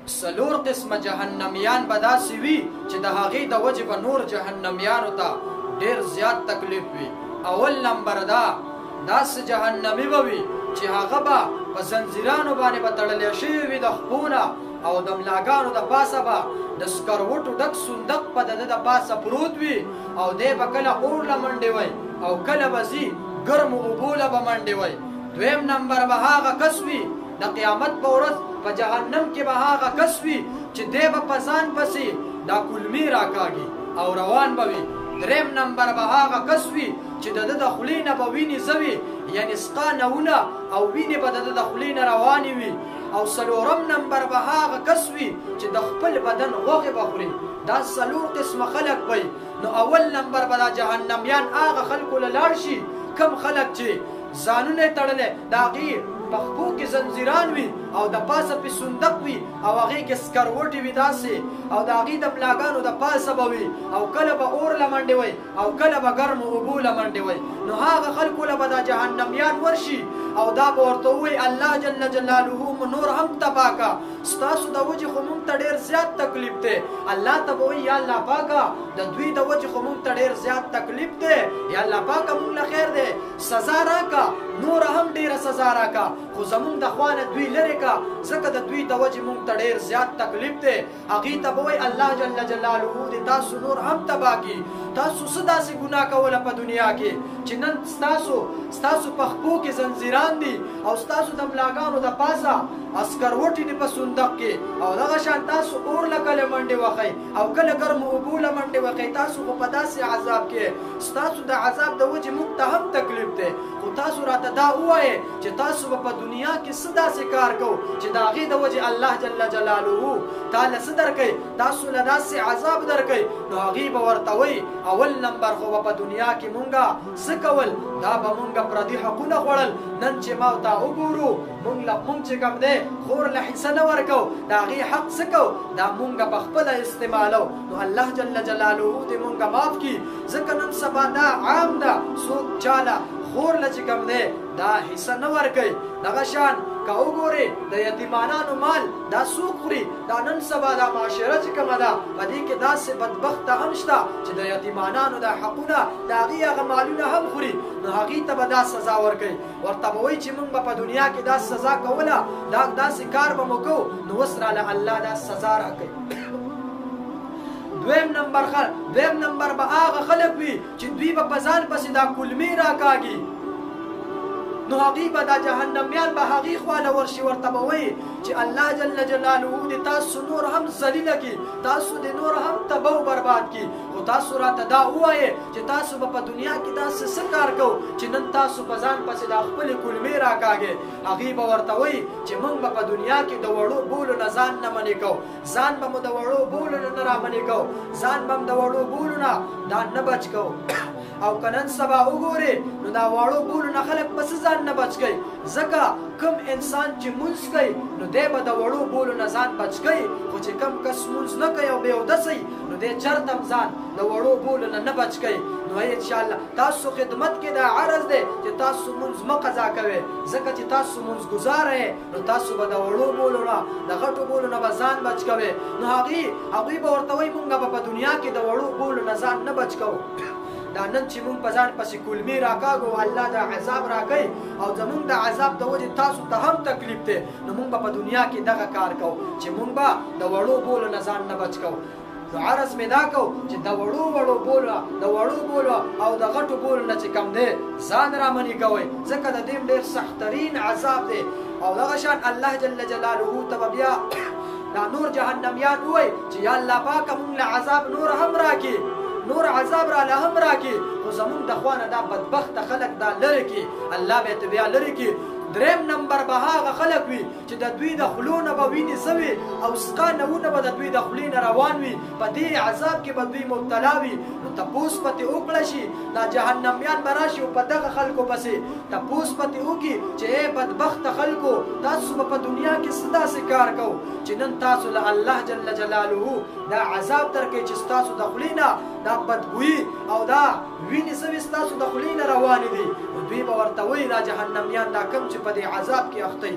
سلور قسمه جهنميان به داسې وي چې د هغې د وجې به نور جهنميانو ته ډېر زیات تکلیف وي. اول نمبر دا داسې جهنمي به وي چې هغه به په زنځیرانو باندې به تړلی شوي وي د خپونه او د ملاګانو د پاسه به د سکروټو ډک صندوق په د ده د پاسه پروت وي او دی به کله اور له منډې وی او کله به ځي ګرمو اوبو له به منډې وی. دویم نمبر به هغه کس وي د قیامت په ورځ په جهنم کې به هغه کس وي چې دی به په ځان پسې دا کلمې راکاږي او روان به وي. دریم نمبر به هغه کس وي چې د ده د خولې نه به وینې ځوي یعنې سقا نهونه او وینې به د ده د خولې نه روانې وي. او څلورم نمبر به هغه کس وي چې د خپل بدن غوښې به خوري. دا څلور قسمه خلک وي. نو اول نمبر به دا جهنمیان هغه خلکو له لاړ شي کم خلک چې ځانونه یې تړلی د هغې په خپو کې زنځیران وي او د پاسه پې صندوق وي او هغې کې سکروټې وي داسې او د هغې د ملاګانو د پاسه به وي او کله به اور له منډې وی او کله به ګرمو اوبو له منډې وی. نو هغه خلکو له به دا جهنمیان ورشي او دا به ورته ووایي الله جل جلاله مو نور هم تباه کا ستاسو د وجې خو مونږ ته ډېر زیات تکلیف دی. الله ته به وایي یا الله پاکه د دوی د وجې خو مونږ ته ډېر زیات تکلیف دی یا الله پاکه مونږ له خیر دی سزا راکه نوره هم ډېره سزا راکه خو زمونږ د خوا نه دوی لرې که ځکه د دوی د وجې مونږ ته ډېر زیات تکلیف دی. هغې ته به وایي الله جل جلاله دې تاسو نور هم تباه کړي. تاسو څه داسې ګناه کوله په دنیا کې چې نن ستاسو په خپو کې زنځیران دي او ستاسو د ملاګانو د پاسه اسکروټې دي په صندوق کې او دغه شان تاسو اور له کله منډې وخئ او کله ګرمو اوبو له منډې وخئ. تاسو خو په داسې عذاب کې ستاسو د عذاب د وجې موږ ته هم تکلیف دی. خو تاسو راته دا ووایئ چې تاسو به په دنیا کې څه داسې کار کوو چې د هغې د وجې الله جل جلاله تا له څه درکوي تاسو له داسې عذاب درکوي. نو هغې به ورته وایي اول نمبر خو به په دنیا کې مونږه څه کول دا به مونږه پردي حقونه خوړل. نن چې ما ته وګورو مونږ چې کوم دی خور له حصه نه ورکو د هغې حق څه کوو دا مونږه په خپله استعمالو. نو الله جل جلاله دې مونږه معاف کړي ځکه نن سبا دا عام ده څوک چاله خور له چې کوم دی دا حصه نه ورکوي. دغه شان که وګورې د یتیمانانو مال دا څوک خوري دا نن سبا دا معاشره چې کومه ده په دې کې داسې بدبخته هم شته چې د یتیمانانو دا حقونه د هغې هغه مالونه هم خوري. نو هغې ته به دا سزا ورکوي ورته به وایي چې موږ به په دنیا کې دا سزا کوله داسې کار به مو کوو نو اوس راله الله دا سزا راکوي. دویم نمبر به هغه خلک وي چې دوی به په ځان پسې دا کلمې راکاږي. نو هغې به دا جهنمیان به هغې خوا له ورشي ورته به وایي چې الله جل جلاله دې تاسو نور هم ذلیله کړي تاسو دې نور هم تباه و برباد کړي. خو تاسو راته دا ووایئ چې تاسو به په دنیا کې داسې څه کار کوو چې نن تاسو په ځان پسې دا خپلې کلمې راکاږئ. هغې به ورته وایي چې موږ به په دنیا کې د وړو بولو نه ځان نه منې کوو ځان به مو د وړو بولو نه را منې کوو ځان به م د وړو بولو نه دا نه بچ کوو. او که نن سبا وګورې نو دا واړو بولو نه خلک په څه ځان نه بچ کوي ځکه کوم انسان چې مونځ کوي نو دی به د وړو بولو نه ځان بچ کوي. خو چې کوم کس مونځ نه کوي او بېهوده سي نو دی چرته هم ځان د وړو بولو نه بچ کوي. نو انشاءالله تاسو خدمت کې دا عرض دی چې تاسو مونځ مه قضا کوئ ځکه چې تاسو مونځ ګزاره یې نو تاسو به د وړو بولو نه د غټو بولو نه به ځان بچ کوئ. نو هغوی به ورته وایي مونږ به په دنیا کې د وړو بولو نه ځان نه بچ کوو. دا نن چې مونږ په ځان پسې کلمې راکاږو الله دا عذاب راکوي او زمونږ د عذاب د وجې تاسو ته هم تکلیف دی. نو مونږ به په دنیا کې دغه کار کوو چې مونږ به د وړو بولو نه ځان نه بچ کوو. نو عرض مې دا کوو چې د وړو بولو او د غټو بولو نه چې کم دی ځان را منې کوئ ځکه د دې ډېر سختترین عذاب دی. او دغه شان الله جل جلاله ته به بیا دا نور جهنمیان ووایي چې یا الله پاکه مونږ له عذاب نور هم راکړي نور عذاب را له هم راکړي. خو زمونږ د خوا نه دا بدبخته خلک دا لرې کړي الله به یې بیا لرې کړي. دریم نمبر به هغه خلک وي چې د دوی د خولو نه به وینې ځوي او سقا نهونه به د دوی د خولې نه روان وي په دې عذاب کې به دوی مبتلا وي. نو تپوس پتې وکړه شي دا جهنمیان به راشي او په دغه خلکو پسې تپوس پتې وکړي چې ای بدبخته خلکو تاسو به په دنیا کې څه داسې کار کوو چې نن تاسو له الله جل جلاله دا عذاب درکوي چې ستاسو د خولې نه دا بدبویي او دا وینې څوي ستاسو د خولې نه روانې دي. نو دوی به ورته وایي دا جهنمیان دا کوم چې په دې عذاب کې اخته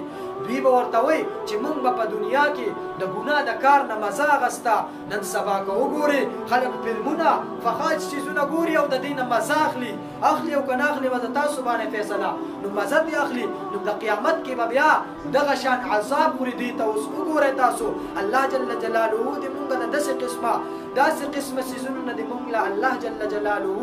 دوی به ورته وایي چې موږ به په دنیا کې د ګناه د کار نه مزه اخسته نن سبا که وګورې خلک فلمونه فخاج چیزونه ګوري او د دې نه مزه اخلي او که نه اخلي به د تاسو باندې فیصله نو مزه دې اخلي نو د قیامت کې به بیا دغه شان عذاب خوري دوی ته اوس وګورئ تاسو الله جل جلاله دې موږ د داسې قسمه څیزونه دې موږ له الله جل جلاله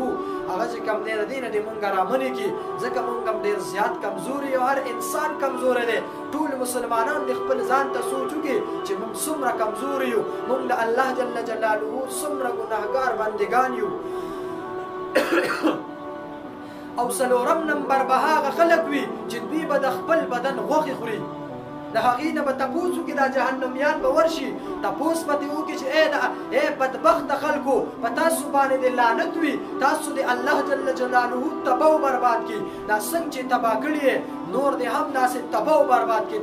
هغه چې کوم دی د دې نه دې موږ رامنې کړي ځکه موږ هم ډېر زیات کمزوري یو هر انسان کمزوری دی ټول مسلمانان د خپل ځان ته سوچ وکړي چې موږ څومره کمزوري یو موږ د الله جل جلاله څومره ګناهګار بندګان یو او څلورم نمبر به هغه خلک وي چې دوی به د خپل بدن غوښې خوري د هغې نه به تپوس وکړي دا جهنمیان به ورشي تپوس به دې وکړي چې ای بدبخته خلکو په تاسو باندې د لعنت وي تاسو د الله جل جلاله تباه و برباد کړي دا څنګه چې تباه کړي نور دې هم داسې تباه و برباد کړي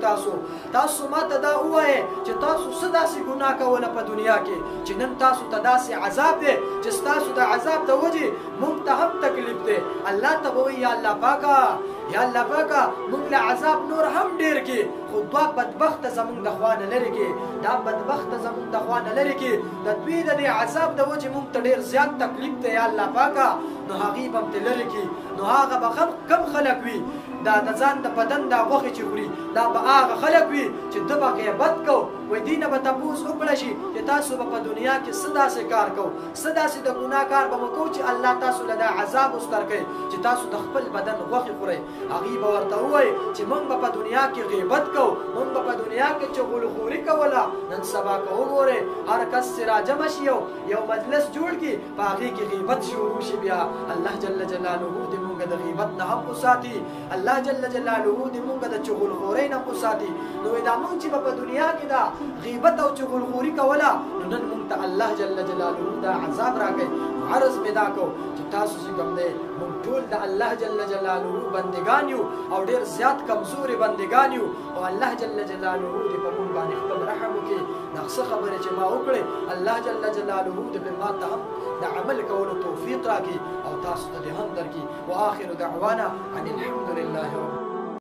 تاسو ماته دا ووایئ چې تاسو څه داسې ګناه کوله په دنیا کې چې نن تاسو ته داسې عذاب دی چې ستاسو د عذاب د وجې موږ ته هم تکلیف دی الله ته به وایي یا الله پاکه موږ له عذاب نور هم ډېر کې خو دوه بدبخته زموږ د خوا نه لرې کې دا بدبخته زموږ د خوا نه لرې کې د دوی د دې عذاب د وجې موږ ته ډېر زیات تکلیف دی یا الله پاکه نو هغې به هم ترې لرې کړي نو هغه به کم خلک وي دا د ځان د بدن دا غوښې چې خوري دا به هغه خلک وي چې ده به غیبت کو وایي دې نه به تپوس وکړه شي چې تاسو به په دنیا کې څه داسې کار کو څه داسې د ګناه کار به مو کوو چې الله تاسو له دا عذاب اوس درکوي چې تاسو د خپل بدن غوښې خورئ هغې به ورته ووایي چې موږ به په دنیا کې غیبت کو موږ به په دنیا کې چغلخوري کوله نن سبا که وګورئ هر کس چې راجمع شي یو مجلس جوړ کړي په هغې کې غیبت شروع شي بیا الله جل جلاله دې موږ د غیبت نه هم وساتي الله جل جلاله دې موږ د چغلخورۍ نه وساتي نو دا موږ چې په دنیا کې دا غیبت او چغلخوري کوله نو نن موږ ته الله جل جلاله دا عذاب راکوي عرض مې دا کو چې تاسو چې کوم دی موږ ټول د الله جل جلاله بندګان یو او ډېر زیات کمزوري بندګان یو او الله جل جلاله دې په موږ باندې خپل رحم وکړي دا څه خبرې چې ما وکړې الله جل جلاله دې په ما ته هم د عمل کولو توفیق راکړي او تاسو ته دې هم درکړي واخر دعوانا ان الحمد لله رب